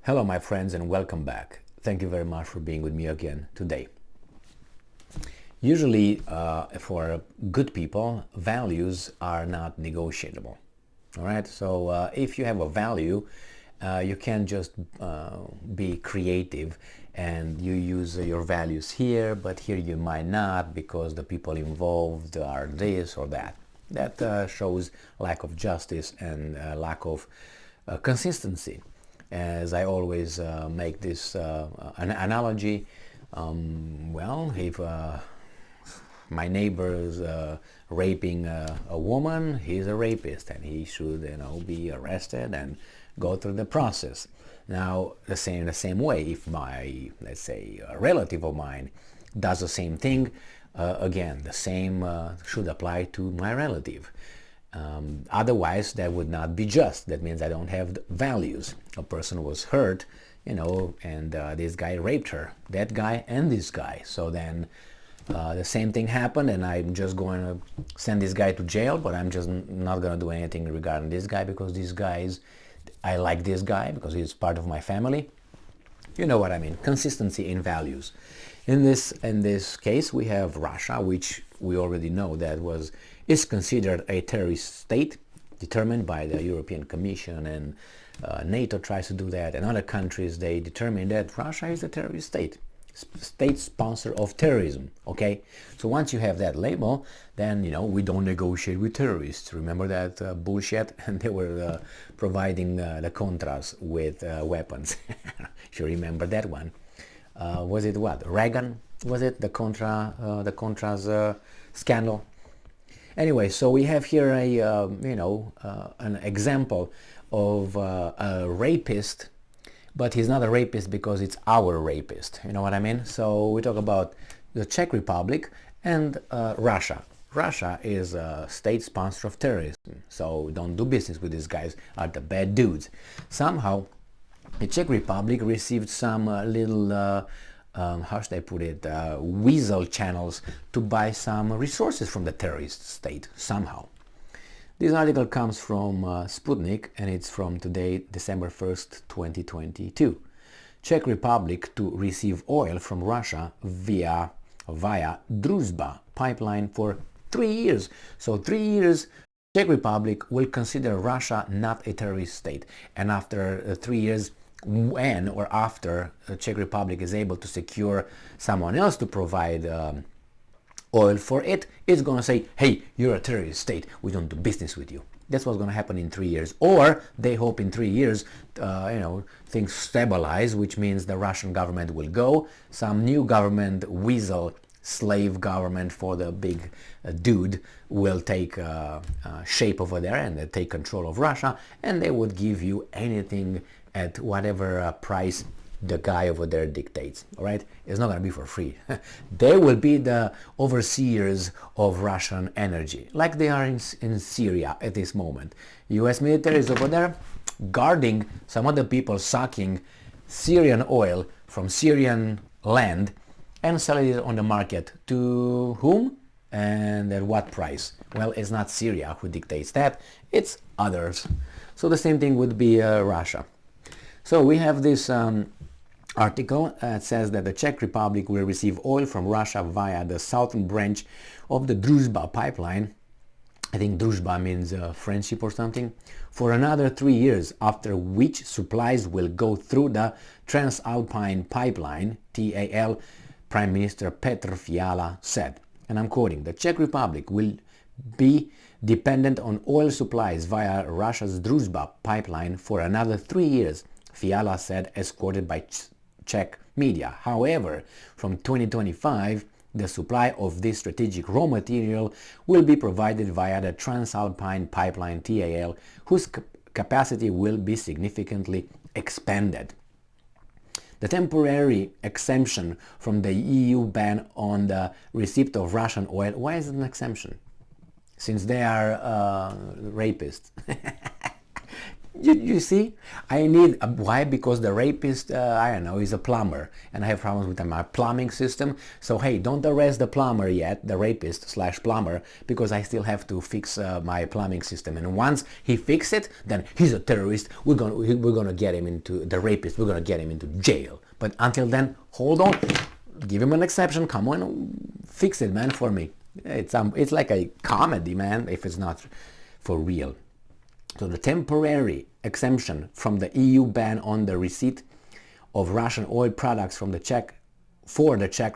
Hello my friends and welcome back. Thank you very much for being with me again today. Usually for good people, values are not negotiable. Alright, so if you have a value, you can just be creative and you use your values here, but here you might not because the people involved are this or that. That shows lack of justice and lack of consistency. As I always make this an analogy, well, if my neighbor is raping a woman, he's a rapist and he should, be arrested and go through the process. Now, the same way, if my, let's say, a relative of mine does the same thing, again, the same should apply to my relative. Otherwise, that would not be just. That means I don't have values. A person was hurt, and this guy raped her. That guy and this guy. So then the same thing happened, and I'm just going to send this guy to jail, but I'm just not going to do anything regarding this guy because this guy is, I like this guy because he's part of my family. You know what I mean? Consistency in values. In this case, we have Russia, which we already know that is considered a terrorist state, determined by the European Commission, and NATO tries to do that, and other countries, they determine that Russia is a terrorist state sponsor of terrorism. Okay, so once you have that label, then we don't negotiate with terrorists. Remember that bullshit? And they were providing the Contras with weapons. If you remember that one. Was it what? Reagan? Was it the Contras scandal? Anyway, so we have here an example of a rapist, but he's not a rapist because it's our rapist. You know what I mean? So we talk about the Czech Republic and Russia. Russia is a state sponsor of terrorism, so don't do business with these guys. Are the bad dudes. Somehow, the Czech Republic received some little how should I put it, weasel channels to buy some resources from the terrorist state, somehow. This article comes from Sputnik, and it's from today, December 1st, 2022. Czech Republic to receive oil from Russia via Druzhba pipeline for 3 years. So 3 years, Czech Republic will consider Russia not a terrorist state. And after 3 years, when or after the Czech Republic is able to secure someone else to provide oil for it, it's going to say, hey, you're a terrorist state, we don't do business with you. That's what's going to happen in 3 years. Or they hope in 3 years, things stabilize, which means the Russian government will go, some new government, weasel, slave government for the big dude will take shape over there and take control of Russia, and they would give you anything at whatever price the guy over there dictates. All right, it's not going to be for free. They will be the overseers of Russian energy, like they are in Syria at this moment. US military is over there guarding some other people sucking Syrian oil from Syrian land and selling it on the market. To whom and at what price? Well, it's not Syria who dictates that, it's others. So the same thing would be Russia. So we have this article that says that the Czech Republic will receive oil from Russia via the southern branch of the Druzhba pipeline. I think Druzhba means friendship or something, for another 3 years, after which supplies will go through the Transalpine pipeline, TAL, Prime Minister Petr Fiala said. And I'm quoting, the Czech Republic will be dependent on oil supplies via Russia's Druzhba pipeline for another 3 years, Fiala said, as quoted by Czech media. However, from 2025, the supply of this strategic raw material will be provided via the Transalpine pipeline TAL, whose capacity will be significantly expanded. The temporary exemption from the EU ban on the receipt of Russian oil, why is it an exemption? Since they are rapists. You see, I need why? Because the rapist, I don't know, is a plumber, and I have problems with my plumbing system. So hey, don't arrest the plumber yet, the rapist slash plumber, because I still have to fix my plumbing system. And once he fixes it, then he's a terrorist. We're gonna get him into the rapist. We're gonna get him into jail. But until then, hold on, give him an exception. Come on, fix it, man, for me. It's like a comedy, man, if it's not for real. So the temporary exemption from the EU ban on the receipt of Russian oil products from the Czech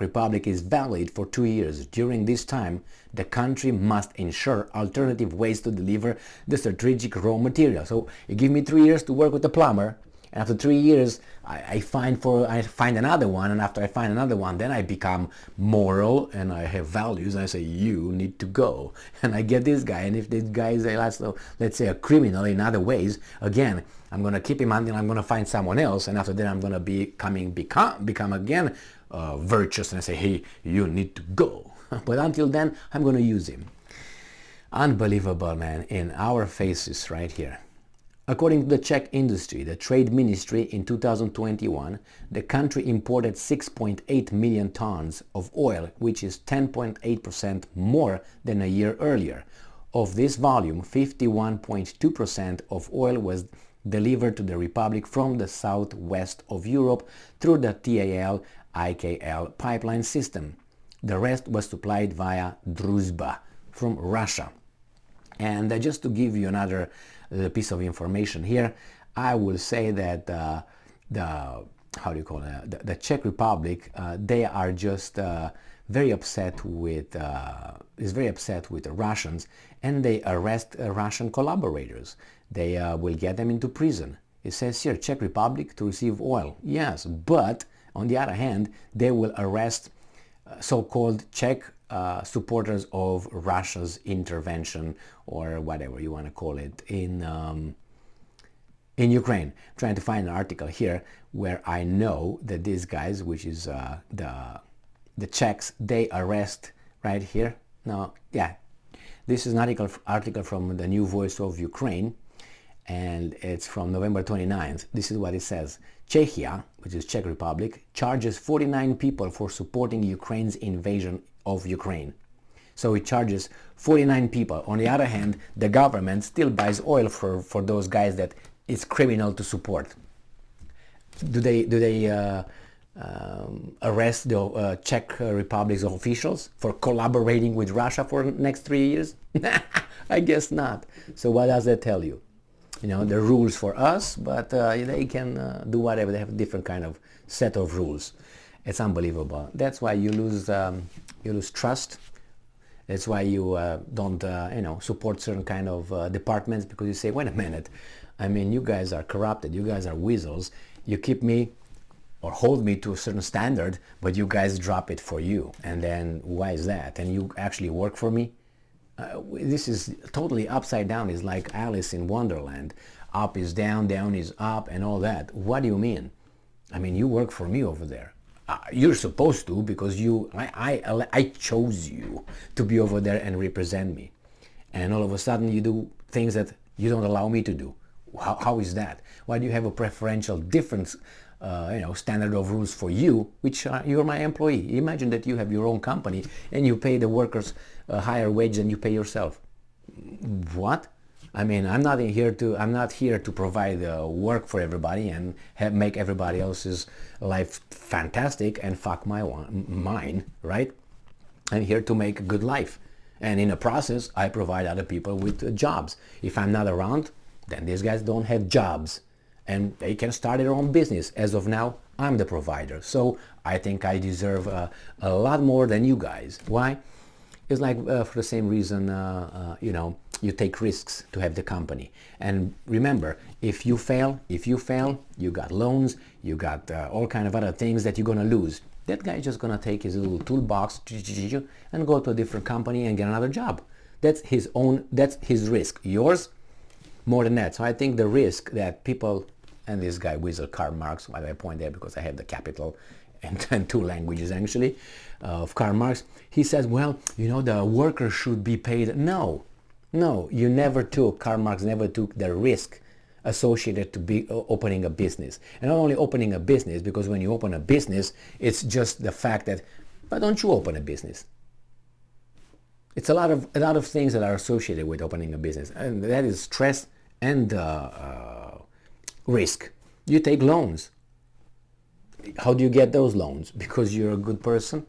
Republic is valid for 2 years. During this time, the country must ensure alternative ways to deliver the strategic raw material. So you give me 3 years to work with the plumber, and after 3 years, I find another one, and after I find another one, then I become moral and I have values. And I say, you need to go, and I get this guy. And if this guy is let's say a criminal in other ways, again, I'm gonna keep him until I'm gonna find someone else, and after that, I'm gonna become again virtuous, and I say, hey, you need to go. But until then, I'm gonna use him. Unbelievable, man, in our faces right here. According to the Czech industry, the trade ministry, in 2021, the country imported 6.8 million tons of oil, which is 10.8% more than a year earlier. Of this volume, 51.2% of oil was delivered to the Republic from the southwest of Europe through the TAL-IKL pipeline system. The rest was supplied via Druzhba from Russia. And just to give you another piece of information here, I will say that the Czech Republic, they are just very upset with the Russians, and they arrest Russian collaborators. They will get them into prison. It says here, Czech Republic to receive oil. Yes, but on the other hand, they will arrest so-called Czech supporters of Russia's intervention, or whatever you want to call it, in Ukraine. I'm trying to find an article here where I know that these guys, which is the Czechs, they arrest right here. No, yeah, this is an article from the New Voice of Ukraine, and it's from November 29th. This is what it says. Czechia, which is Czech Republic, charges 49 people for supporting Ukraine's invasion of Ukraine. So it charges 49 people. On the other hand, the government still buys oil for those guys that it's criminal to support. Do they arrest the Czech Republic's officials for collaborating with Russia for the next 3 years? I guess not. So what does that tell you? You know, the rules for us, but they can do whatever. They have a different kind of set of rules. It's unbelievable. That's why you lose trust. That's why you don't support certain kind of departments, because you say, wait a minute, I mean, you guys are corrupted, you guys are weasels, you keep me or hold me to a certain standard, but you guys drop it for you. And then why is that? And you actually work for me? This is totally upside down. It's like Alice in Wonderland. Up is down, down is up, and all that. What do you mean? I mean, you work for me over there. You're supposed to, because I chose you to be over there and represent me. And all of a sudden you do things that you don't allow me to do. How is that? Why do you have a preferential difference, standard of rules for you, which you're my employee? Imagine that you have your own company and you pay the workers a higher wage than you pay yourself. What? I mean, I'm not here to provide work for everybody and make everybody else's life fantastic and fuck mine, right? I'm here to make a good life. And in the process, I provide other people with jobs. If I'm not around, then these guys don't have jobs. And they can start their own business. As of now, I'm the provider. So I think I deserve a lot more than you guys. Why? It's like for the same reason, you take risks to have the company. And remember, if you fail, you got loans, you got all kind of other things that you're gonna lose. That guy is just gonna take his little toolbox and go to a different company and get another job. That's his risk. Yours, more than that. So I think the risk that people, and this guy Wizard Karl Marx, why do I point there? Because I have the capital and two languages actually of Karl Marx. He says, well, the workers should be paid. No, Karl Marx never took the risk associated to be opening a business. And not only opening a business, because when you open a business, it's just the fact that, why don't you open a business? It's a lot of things that are associated with opening a business, and that is stress and risk. You take loans. How do you get those loans? Because you're a good person?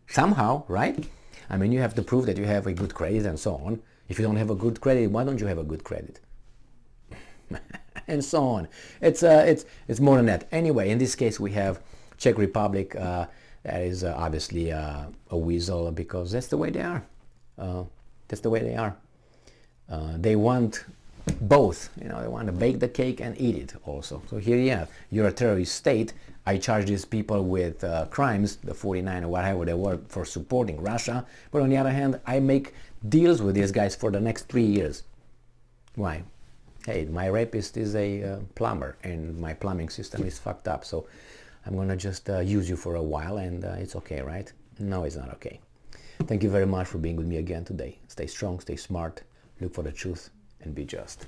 Somehow, right? I mean, you have to prove that you have a good credit and so on. If you don't have a good credit, why don't you have a good credit? And so on. It's more than that. Anyway, in this case, we have Czech Republic. That is obviously a weasel, because that's the way they are. That's the way they are. They want both. You know, they want to bake the cake and eat it also. So here you have, you're a terrorist state. I charge these people with crimes, the 49 or whatever they were, for supporting Russia. But on the other hand, I make deals with these guys for the next 3 years. Why? Hey, my rapist is a plumber, and my plumbing system is fucked up. So I'm gonna just use you for a while, and it's okay, right? No, it's not okay. Thank you very much for being with me again today. Stay strong, stay smart, look for the truth, and be just.